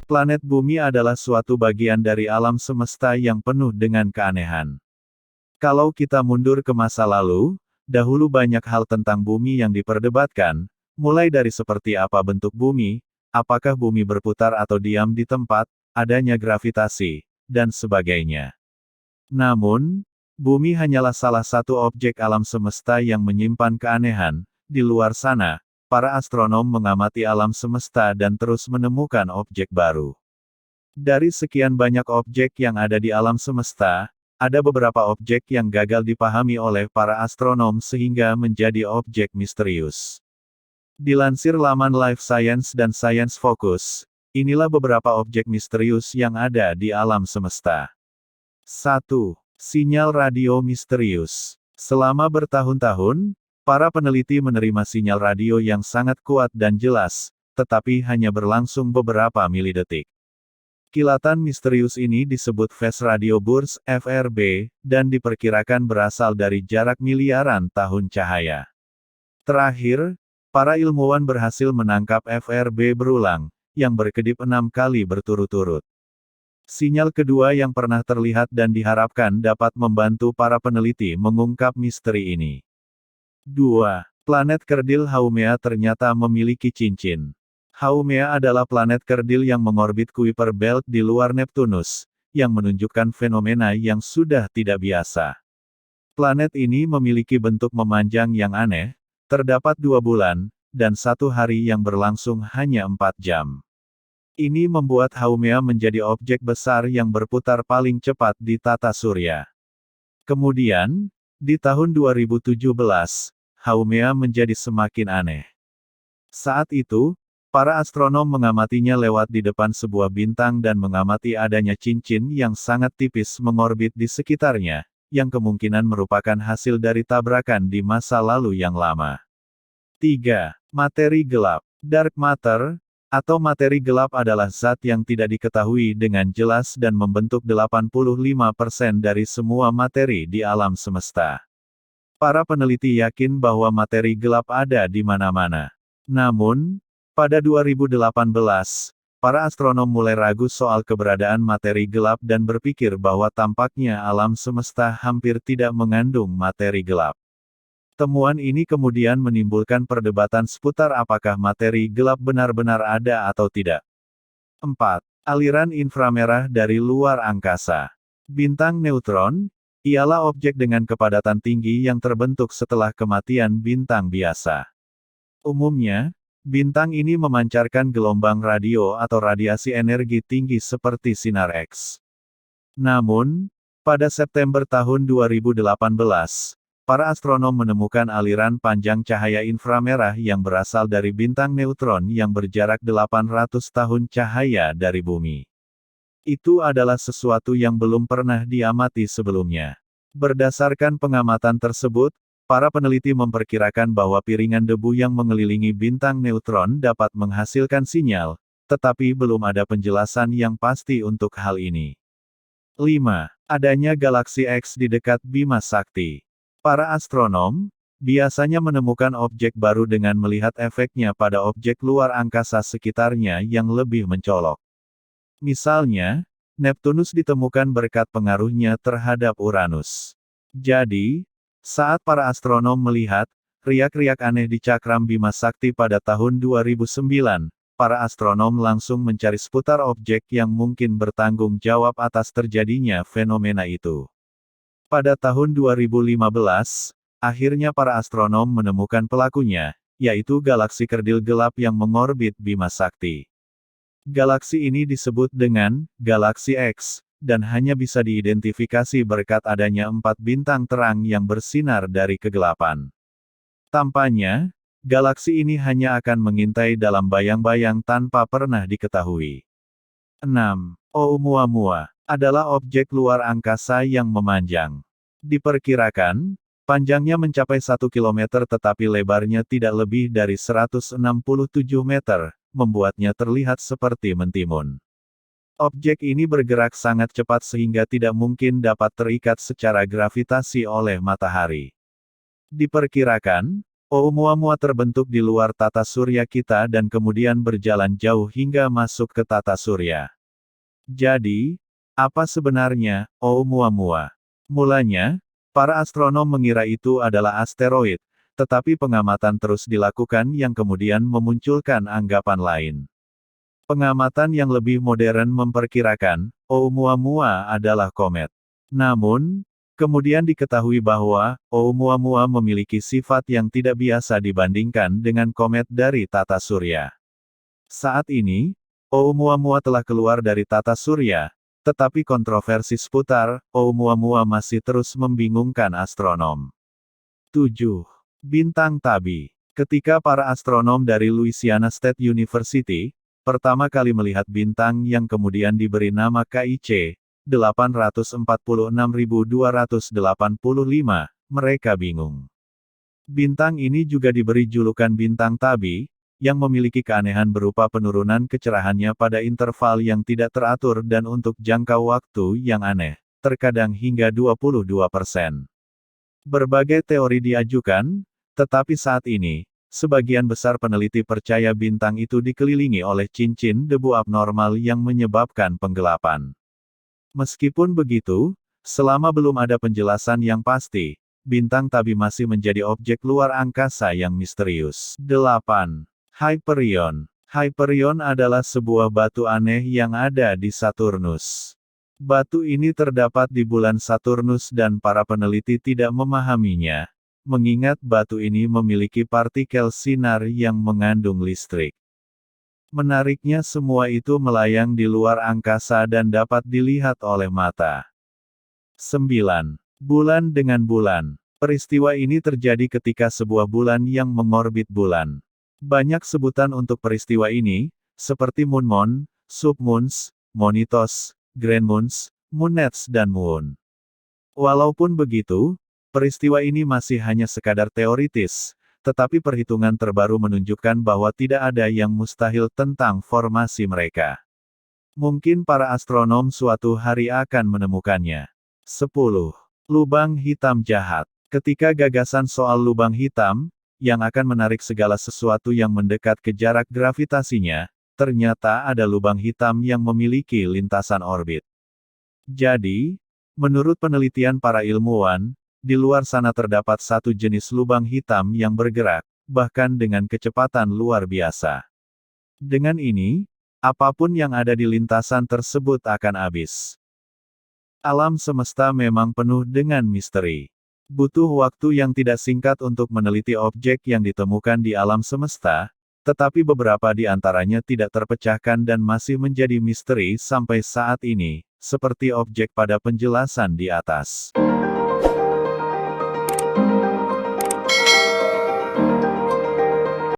Planet Bumi adalah suatu bagian dari alam semesta yang penuh dengan keanehan. Kalau kita mundur ke masa lalu, dahulu banyak hal tentang bumi yang diperdebatkan, mulai dari seperti apa bentuk bumi, apakah bumi berputar atau diam di tempat, adanya gravitasi, dan sebagainya. Namun, bumi hanyalah salah satu objek alam semesta yang menyimpan keanehan. Di luar sana, para astronom mengamati alam semesta dan terus menemukan objek baru. Dari sekian banyak objek yang ada di alam semesta, ada beberapa objek yang gagal dipahami oleh para astronom sehingga menjadi objek misterius. Dilansir laman Life Science dan Science Focus, inilah beberapa objek misterius yang ada di alam semesta. 1. Sinyal radio misterius. Selama bertahun-tahun, para peneliti menerima sinyal radio yang sangat kuat dan jelas, tetapi hanya berlangsung beberapa milidetik. Kilatan misterius ini disebut Phase Radio Burst (FRB), dan diperkirakan berasal dari jarak miliaran tahun cahaya. Terakhir, para ilmuwan berhasil menangkap FRB berulang, yang berkedip 6 kali berturut-turut. Sinyal kedua yang pernah terlihat dan diharapkan dapat membantu para peneliti mengungkap misteri ini. 2. Planet kerdil Haumea ternyata memiliki cincin. Haumea adalah planet kerdil yang mengorbit Kuiper Belt di luar Neptunus, yang menunjukkan fenomena yang sudah tidak biasa. Planet ini memiliki bentuk memanjang yang aneh, terdapat 2 bulan, dan 1 hari yang berlangsung hanya 4 jam. Ini membuat Haumea menjadi objek besar yang berputar paling cepat di tata surya. Kemudian, di tahun 2017, Haumea menjadi semakin aneh. Saat itu, para astronom mengamatinya lewat di depan sebuah bintang dan mengamati adanya cincin yang sangat tipis mengorbit di sekitarnya, yang kemungkinan merupakan hasil dari tabrakan di masa lalu yang lama. 3. Materi gelap. Dark matter, atau materi gelap adalah zat yang tidak diketahui dengan jelas dan membentuk 85% dari semua materi di alam semesta. Para peneliti yakin bahwa materi gelap ada di mana-mana. Namun, pada 2018, para astronom mulai ragu soal keberadaan materi gelap dan berpikir bahwa tampaknya alam semesta hampir tidak mengandung materi gelap. Temuan ini kemudian menimbulkan perdebatan seputar apakah materi gelap benar-benar ada atau tidak. 4. Aliran inframerah dari luar angkasa. Bintang neutron ialah objek dengan kepadatan tinggi yang terbentuk setelah kematian bintang biasa. Umumnya, bintang ini memancarkan gelombang radio atau radiasi energi tinggi seperti sinar X. Namun, pada September tahun 2018, para astronom menemukan aliran panjang cahaya inframerah yang berasal dari bintang neutron yang berjarak 800 tahun cahaya dari bumi. Itu adalah sesuatu yang belum pernah diamati sebelumnya. Berdasarkan pengamatan tersebut, para peneliti memperkirakan bahwa piringan debu yang mengelilingi bintang neutron dapat menghasilkan sinyal, tetapi belum ada penjelasan yang pasti untuk hal ini. 5. Adanya galaksi X di dekat Bima Sakti. Para astronom biasanya menemukan objek baru dengan melihat efeknya pada objek luar angkasa sekitarnya yang lebih mencolok. Misalnya, Neptunus ditemukan berkat pengaruhnya terhadap Uranus. Jadi, saat para astronom melihat riak-riak aneh di cakram Bima Sakti pada tahun 2009, para astronom langsung mencari seputar objek yang mungkin bertanggung jawab atas terjadinya fenomena itu. Pada tahun 2015, akhirnya para astronom menemukan pelakunya, yaitu galaksi kerdil gelap yang mengorbit Bima Sakti. Galaksi ini disebut dengan galaksi X, dan hanya bisa diidentifikasi berkat adanya 4 bintang terang yang bersinar dari kegelapan. Tampaknya, galaksi ini hanya akan mengintai dalam bayang-bayang tanpa pernah diketahui. 6. Oumuamua adalah objek luar angkasa yang memanjang. Diperkirakan, panjangnya mencapai 1 km tetapi lebarnya tidak lebih dari 167 meter, membuatnya terlihat seperti mentimun. Objek ini bergerak sangat cepat sehingga tidak mungkin dapat terikat secara gravitasi oleh matahari. Diperkirakan, Oumuamua terbentuk di luar tata surya kita dan kemudian berjalan jauh hingga masuk ke tata surya. Jadi, apa sebenarnya Oumuamua? Mulanya, para astronom mengira itu adalah asteroid, tetapi pengamatan terus dilakukan yang kemudian memunculkan anggapan lain. Pengamatan yang lebih modern memperkirakan, Oumuamua adalah komet. Namun, kemudian diketahui bahwa, Oumuamua memiliki sifat yang tidak biasa dibandingkan dengan komet dari tata surya. Saat ini, Oumuamua telah keluar dari tata surya, tetapi kontroversi seputar Oumuamua masih terus membingungkan astronom. 7. Bintang Tabi. Ketika para astronom dari Louisiana State University pertama kali melihat bintang yang kemudian diberi nama KIC 846285, mereka bingung. Bintang ini juga diberi julukan bintang Tabi, yang memiliki keanehan berupa penurunan kecerahannya pada interval yang tidak teratur dan untuk jangka waktu yang aneh, terkadang hingga 22%. Berbagai teori diajukan, tetapi saat ini, sebagian besar peneliti percaya bintang itu dikelilingi oleh cincin debu abnormal yang menyebabkan penggelapan. Meskipun begitu, selama belum ada penjelasan yang pasti, bintang Tabi masih menjadi objek luar angkasa yang misterius. 8. Hyperion. Hyperion adalah sebuah batu aneh yang ada di Saturnus. Batu ini terdapat di bulan Saturnus dan para peneliti tidak memahaminya, mengingat batu ini memiliki partikel sinar yang mengandung listrik. Menariknya semua itu melayang di luar angkasa dan dapat dilihat oleh mata. 9. Bulan dengan bulan. Peristiwa ini terjadi ketika sebuah bulan yang mengorbit bulan. Banyak sebutan untuk peristiwa ini, seperti moonmoon, submoons, monitos, grandmoons, moonets dan moon. Walaupun begitu, peristiwa ini masih hanya sekadar teoritis, tetapi perhitungan terbaru menunjukkan bahwa tidak ada yang mustahil tentang formasi mereka. Mungkin para astronom suatu hari akan menemukannya. 10. Lubang hitam jahat. Ketika gagasan soal lubang hitam, yang akan menarik segala sesuatu yang mendekat ke jarak gravitasinya, ternyata ada lubang hitam yang memiliki lintasan orbit. Jadi, menurut penelitian para ilmuwan, di luar sana terdapat satu jenis lubang hitam yang bergerak, bahkan dengan kecepatan luar biasa. Dengan ini, apapun yang ada di lintasan tersebut akan habis. Alam semesta memang penuh dengan misteri. Butuh waktu yang tidak singkat untuk meneliti objek yang ditemukan di alam semesta, tetapi beberapa di antaranya tidak terpecahkan dan masih menjadi misteri sampai saat ini, seperti objek pada penjelasan di atas.